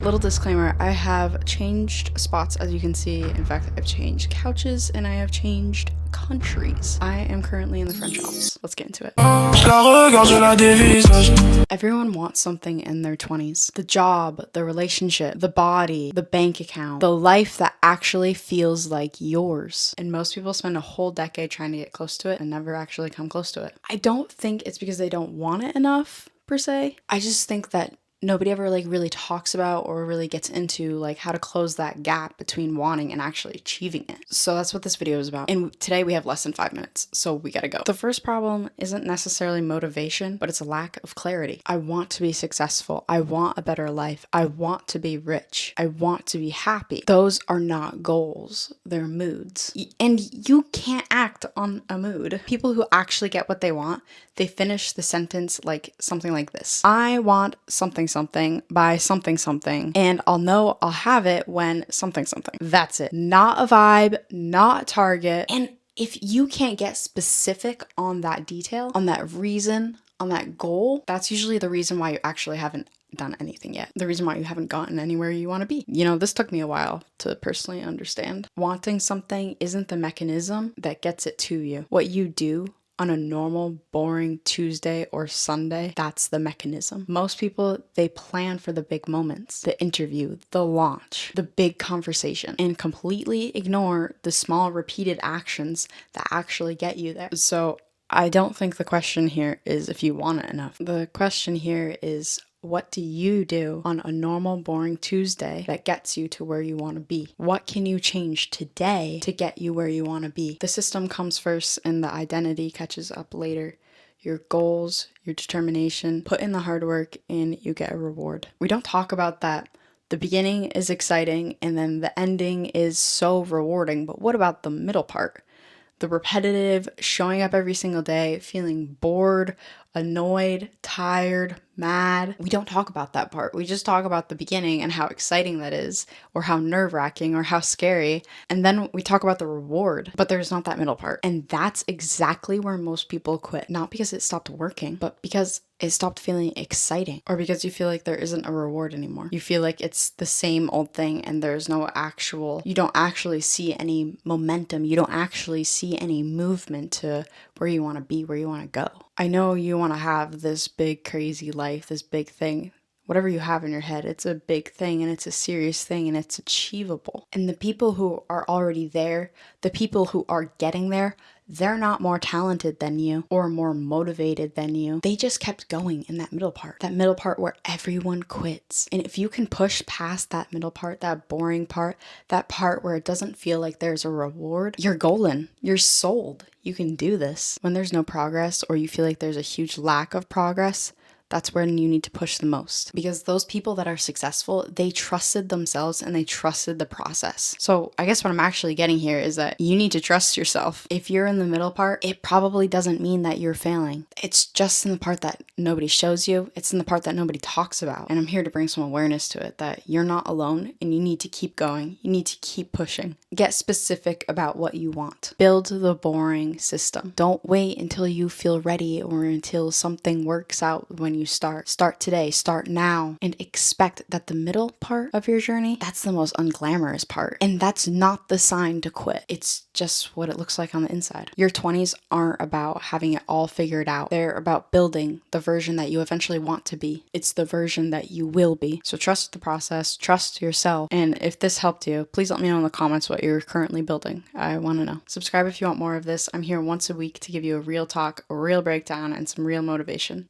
Little disclaimer, I have changed spots, as you can see. In fact, I've changed couches and I have changed countries. I am currently in the French Alps. Let's get into it. Everyone wants something in their 20s. The job, the relationship, the body, the bank account, the life that actually feels like yours. And most people spend a whole decade trying to get close to it and never actually come close to it. I don't think it's because they don't want it enough, per se. I just think that nobody ever really talks about or really gets into how to close that gap between wanting and actually achieving it. So that's what this video is about. And today we have less than 5 minutes, so we gotta go. The first problem isn't necessarily motivation, but it's a lack of clarity. I want to be successful. I want a better life. I want to be rich. I want to be happy. Those are not goals. They're moods. And you can't act on a mood. People who actually get what they want, they finish the sentence something like this. I want something by something, and I'll know I'll have it when something. That's it. Not a vibe, not a target. And if you can't get specific on that detail, on that reason, on that goal, that's usually the reason why you actually haven't done anything yet. The reason why you haven't gotten anywhere you want to be. This took me a while to personally understand. Wanting something isn't the mechanism that gets it to you. What you do on a normal, boring Tuesday or Sunday, that's the mechanism. Most people, they plan for the big moments, the interview, the launch, the big conversation, and completely ignore the small repeated actions that actually get you there. So I don't think the question here is if you want it enough. The question here is, what do you do on a normal, boring Tuesday that gets you to where you want to be? What can you change today to get you where you want to be? The system comes first and the identity catches up later. Your goals, your determination, put in the hard work and you get a reward. We don't talk about that. The beginning is exciting and then the ending is so rewarding, but what about the middle part? The repetitive, showing up every single day, feeling bored, annoyed, tired, mad. We don't talk about that part. We just talk about the beginning and how exciting that is, or how nerve-wracking, or how scary. And then we talk about the reward, but there's not that middle part. And that's exactly where most people quit. Not because it stopped working, but because it stopped feeling exciting, or because you feel like there isn't a reward anymore. You feel like it's the same old thing and there's no you don't actually see any momentum. You don't actually see any movement to where you want to be, where you want to go. I know you want to have this big, crazy life, this big thing. Whatever you have in your head, it's a big thing and it's a serious thing and it's achievable. And the people who are already there, the people who are getting there, they're not more talented than you or more motivated than you. They just kept going in that middle part where everyone quits. And if you can push past that middle part, that boring part, that part where it doesn't feel like there's a reward, you're golden. You're sold. You can do this. When there's no progress or you feel like there's a huge lack of progress, that's when you need to push the most. Because those people that are successful, they trusted themselves and they trusted the process. So I guess what I'm actually getting here is that you need to trust yourself. If you're in the middle part, it probably doesn't mean that you're failing. It's just in the part that nobody shows you. It's in the part that nobody talks about. And I'm here to bring some awareness to it, that you're not alone and you need to keep going. You need to keep pushing. Get specific about what you want. Build the boring system. Don't wait until you feel ready or until something works out when you start. Start today, start now, and expect that the middle part of your journey, that's the most unglamorous part. And that's not the sign to quit. It's just what it looks like on the inside. Your 20s aren't about having it all figured out. They're about building the version that you eventually want to be. It's the version that you will be. So trust the process, trust yourself. And if this helped you, please let me know in the comments what you're currently building. I want to know. Subscribe if you want more of this. I'm here once a week to give you a real talk, a real breakdown, and some real motivation.